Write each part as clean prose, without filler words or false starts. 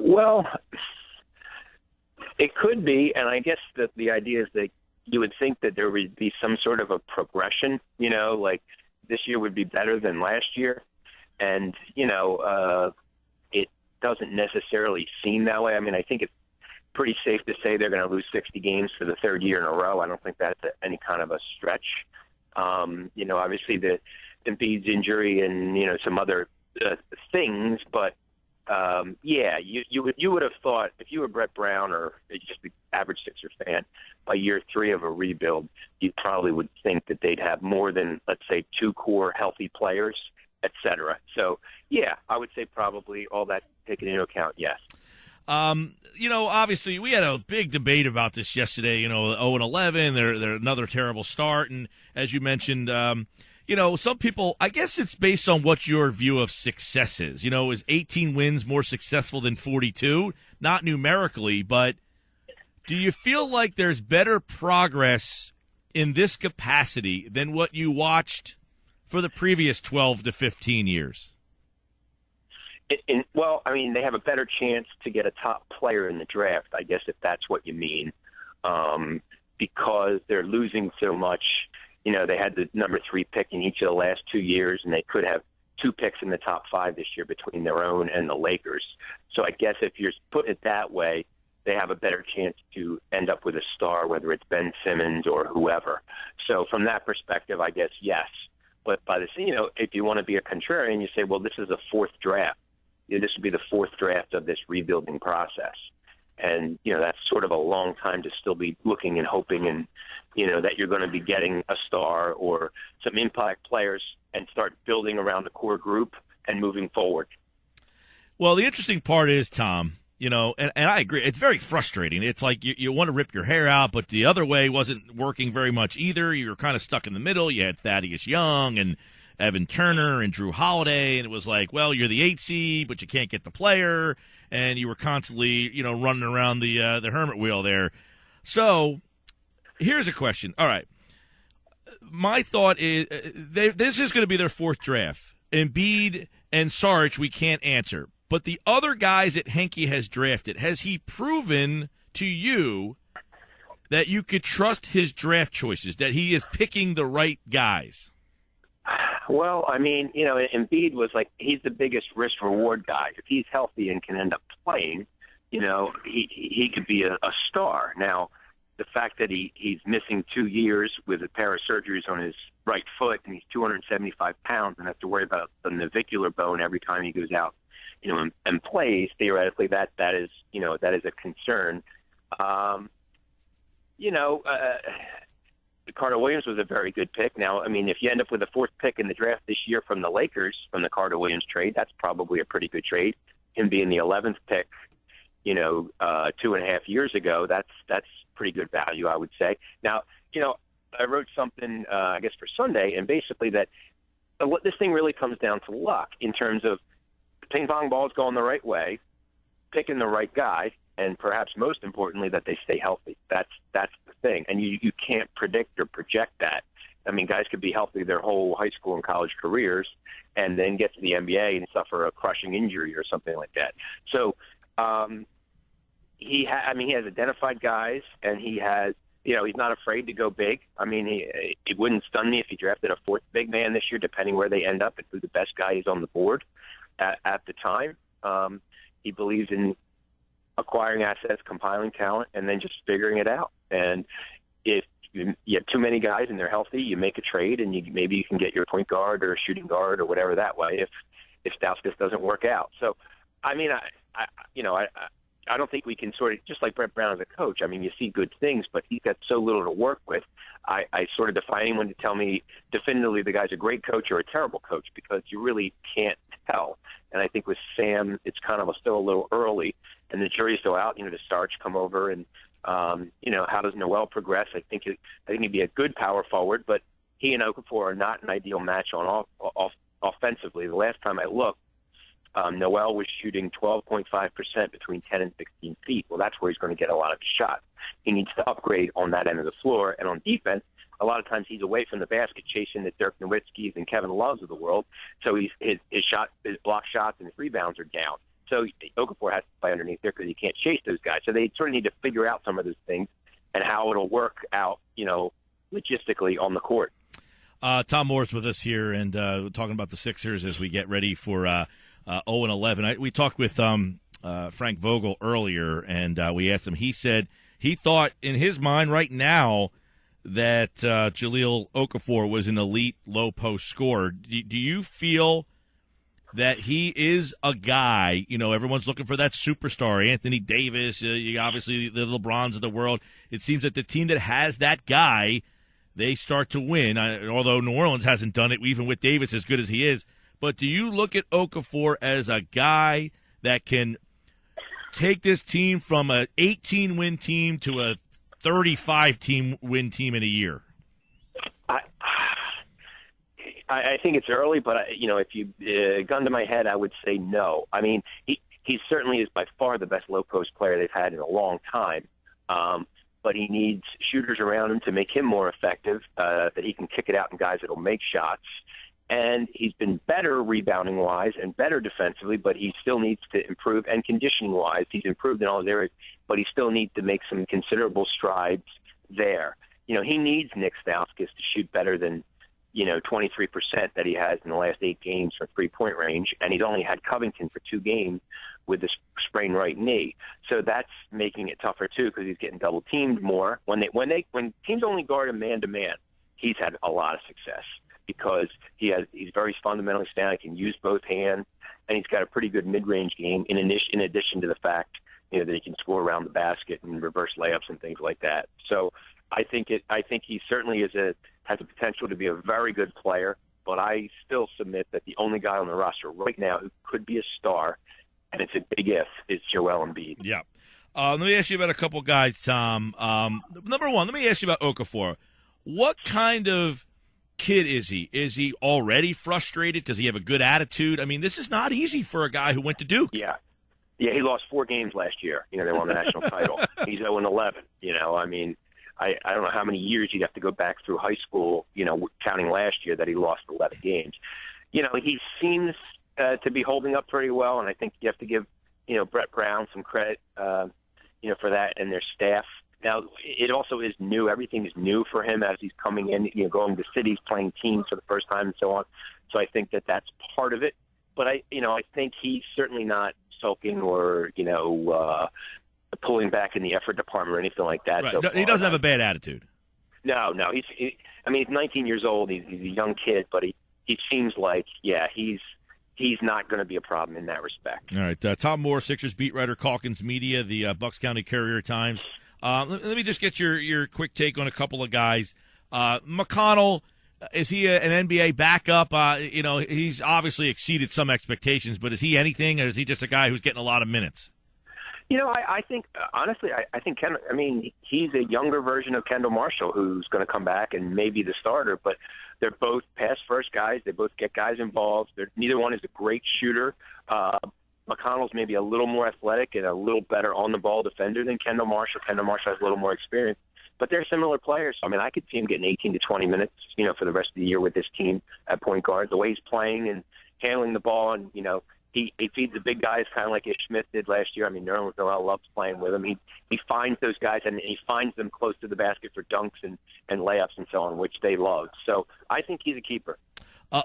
Well, it could be, and I guess that the idea is that you would think that there would be some sort of a progression, like this year would be better than last year. And, it doesn't necessarily seem that way. I mean, I think it's pretty safe to say they're going to lose 60 games for the third year in a row. I don't think that's any kind of a stretch. Obviously the Embiid's injury and, some other things, but you would have thought if you were Brett Brown or just the average Sixers fan, by year 3 of a rebuild, you probably would think that they'd have more than, let's say, 2 core healthy players, et cetera. So, yeah, I would say probably all that taken into account, yes. Obviously we had a big debate about this yesterday, 0-11, they're another terrible start. And as you mentioned, some people, I guess it's based on what your view of success is. Is 18 wins more successful than 42? Not numerically, but do you feel like there's better progress in this capacity than what you watched for the previous 12 to 15 years? They have a better chance to get a top player in the draft, I guess, if that's what you mean, because they're losing so much. They had the number 3 pick in each of the last 2 years, and they could have 2 picks in the top 5 this year between their own and the Lakers. So I guess if you're putting it that way, they have a better chance to end up with a star, whether it's Ben Simmons or whoever. So from that perspective, I guess, yes. But if you want to be a contrarian, you say, well, this is a 4th draft. This would be the 4th draft of this rebuilding process. And, that's sort of a long time to still be looking and hoping and, that you're going to be getting a star or some impact players and start building around the core group and moving forward. Well, the interesting part is, Tom, and I agree, it's very frustrating. It's like you want to rip your hair out, but the other way wasn't working very much either. You were kind of stuck in the middle. You had Thaddeus Young and Evan Turner and Drew Holiday, and it was like, well, you're the 8 seed, but you can't get the player, and you were constantly, running around the hermit wheel there. So here's a question. All right. My thought is this is going to be their 4th draft. Embiid and Sarge, we can't answer. But the other guys that Henke has drafted, has he proven to you that you could trust his draft choices, that he is picking the right guys? Well, Embiid was he's the biggest risk-reward guy. If he's healthy and can end up playing, he could be a star. Now, the fact that he's missing 2 years with a pair of surgeries on his right foot and he's 275 pounds and has to worry about the navicular bone every time he goes out, and plays, theoretically, that is a concern. Carter Williams was a very good pick. Now, if you end up with a 4th pick in the draft this year from the Lakers, from the Carter Williams trade, that's probably a pretty good trade. Him being the 11th pick, 2.5 years ago, that's pretty good value, I would say. Now, I wrote something, I guess, for Sunday, and basically that this thing really comes down to luck in terms of the ping pong balls going the right way, picking the right guy, and perhaps most importantly, that they stay healthy. That's the thing. And you can't predict or project that. Guys could be healthy their whole high school and college careers and then get to the NBA and suffer a crushing injury or something like that. So he has identified guys, and he has, he's not afraid to go big. It wouldn't stun me if he drafted a 4th big man this year, depending where they end up and who the best guy is on the board at the time. He believes in acquiring assets, compiling talent, and then just figuring it out. And if you have too many guys and they're healthy, you make a trade, and maybe you can get your point guard or shooting guard or whatever that way if Stauskas doesn't work out. So, I don't think we can sort of, just like Brett Brown as a coach, you see good things, but he's got so little to work with. I sort of defy anyone to tell me definitively the guy's a great coach or a terrible coach, because you really can't tell. And I think with Sam, it's kind of still a little early, and the jury's still out. Does Sarge come over, and how does Noel progress? I think he'd be a good power forward, but he and Okafor are not an ideal match on offensively. The last time I looked, Noel was shooting 12.5% between 10 and 16 feet. Well, that's where he's going to get a lot of his shots. He needs to upgrade on that end of the floor, and on defense, a lot of times he's away from the basket chasing the Dirk Nowitzkis and Kevin Loves of the world. So his block shots and his rebounds are down. So Okafor has to play underneath there because he can't chase those guys. So they sort of need to figure out some of those things and how it'll work out, logistically on the court. Tom Moore's with us here, and we're talking about the Sixers as we get ready for 0-11. We talked with Frank Vogel earlier, and we asked him. He said he thought in his mind right now that Jahlil Okafor was an elite low-post scorer. Do you feel that he is a guy, everyone's looking for that superstar, Anthony Davis, obviously the LeBrons of the world. It seems that the team that has that guy, they start to win, although New Orleans hasn't done it, even with Davis as good as he is. But do you look at Okafor as a guy that can take this team from an 18-win team to a 35-win team in a year? I think it's early, but if you gun to my head, I would say no. I mean, he certainly is by far the best low post player they've had in a long time. But he needs shooters around him to make him more effective, that he can kick it out and guys that'll make shots. And he's been better rebounding-wise and better defensively, but he still needs to improve. And conditioning-wise, he's improved in all his areas, but he still needs to make some considerable strides there. He needs Nick Stauskas to shoot better than 23% that he has in the last 8 games from three-point range, and he's only had Covington for 2 games with this sprained right knee. So that's making it tougher too because he's getting double teamed more. When teams only guard him man to man, he's had a lot of success because he's very fundamentally sound. He can use both hands, and he's got a pretty good mid-range game in addition to the fact that he can score around the basket and reverse layups and things like that. So I think he certainly has a potential to be a very good player, but I still submit that the only guy on the roster right now who could be a star, and it's a big if, is Joel Embiid. Yeah. Let me ask you about a couple guys, Tom. Number one, let me ask you about Okafor. What kind of kid is he? Is he already frustrated? Does he have a good attitude? I mean, this is not easy for a guy who went to Duke. Yeah, he lost 4 games last year. They won the national title. He's 0-11. I mean, I don't know how many years you'd have to go back through high school, counting last year that he lost 11 games. He seems to be holding up pretty well, and I think you have to give, Brett Brown some credit, for that and their staff. Now, it also is new. Everything is new for him as he's coming in, going to cities, playing teams for the first time and so on. So I think that that's part of it. But I think he's certainly not sulking or, pulling back in the effort department or anything like that. Right. So no, he doesn't have a bad attitude. No. He's 19 years old. He's a young kid, but he seems like, he's not going to be a problem in that respect. All right. Tom Moore, Sixers beat writer, Calkins Media, the Bucks County Courier-Times. Let me just get your quick take on a couple of guys. McConnell, is he an NBA backup? He's obviously exceeded some expectations, but is he anything, or is he just a guy who's getting a lot of minutes? I think, honestly, I think he's a younger version of Kendall Marshall who's going to come back and maybe the starter, but they're both pass-first guys. They both get guys involved. Neither one is a great shooter. McConnell's maybe a little more athletic and a little better on-the-ball defender than Kendall Marshall. Kendall Marshall has a little more experience. But they're similar players. I mean, I could see him getting 18 to 20 minutes, for the rest of the year with this team at point guard. The way he's playing and handling the ball and, he feeds the big guys kind of like Ish Smith did last year. I mean, Nerlens Noel loves playing with him. He finds those guys, and he finds them close to the basket for dunks and layups and so on, which they love. So I think he's a keeper.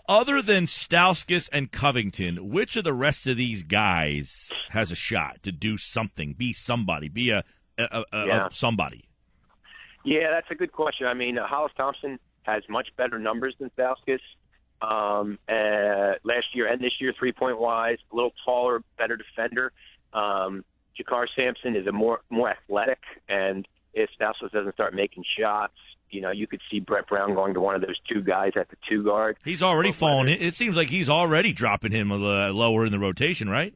Other than Stauskas and Covington, which of the rest of these guys has a shot to do something, be somebody, be a somebody? Yeah, that's a good question. I mean, Hollis Thompson has much better numbers than Stauskas. Last year and this year, 3-point wise, a little taller, better defender. Jakar Sampson is a more athletic, and if Stauskas doesn't start making shots, you could see Brett Brown going to one of those 2 guys at the 2 guard. He's already fallen. It seems like he's already dropping him lower in the rotation, right?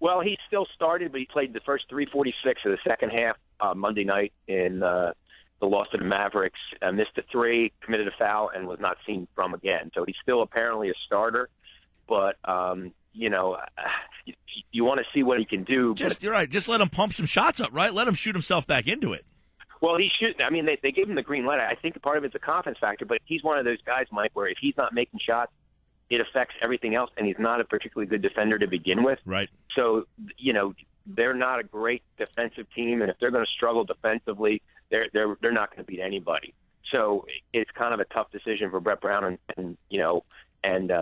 Well, he still started, but he played the first 3:46 of the second half Monday night in the loss to the Mavericks, missed a 3, committed a foul, and was not seen from again. So he's still apparently a starter, but, you want to see what he can do. You're right. Just let him pump some shots up, right? Let him shoot himself back into it. Well, he should. I mean, they gave him the green light. I think part of it's a confidence factor, but he's one of those guys, Mike, where if he's not making shots, it affects everything else, and he's not a particularly good defender to begin with. Right. So, they're not a great defensive team, and if they're going to struggle defensively, they're not going to beat anybody. So it's kind of a tough decision for Brett Brown and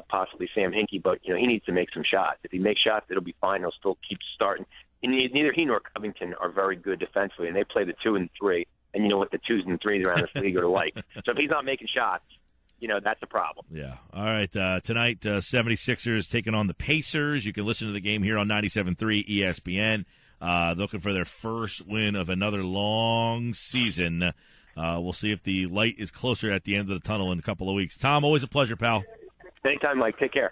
possibly Sam Hinkie, but he needs to make some shots. If he makes shots, it'll be fine. He'll still keep starting. And neither he nor Covington are very good defensively, and they play the 2 and 3. And you know what the 2s and 3s around this league are like. So if he's not making shots, that's a problem. Yeah. All right. Tonight, 76ers taking on the Pacers. You can listen to the game here on 97.3 ESPN. Looking for their first win of another long season. We'll see if the light is closer at the end of the tunnel in a couple of weeks. Tom, always a pleasure, pal. Anytime, Mike. Take care.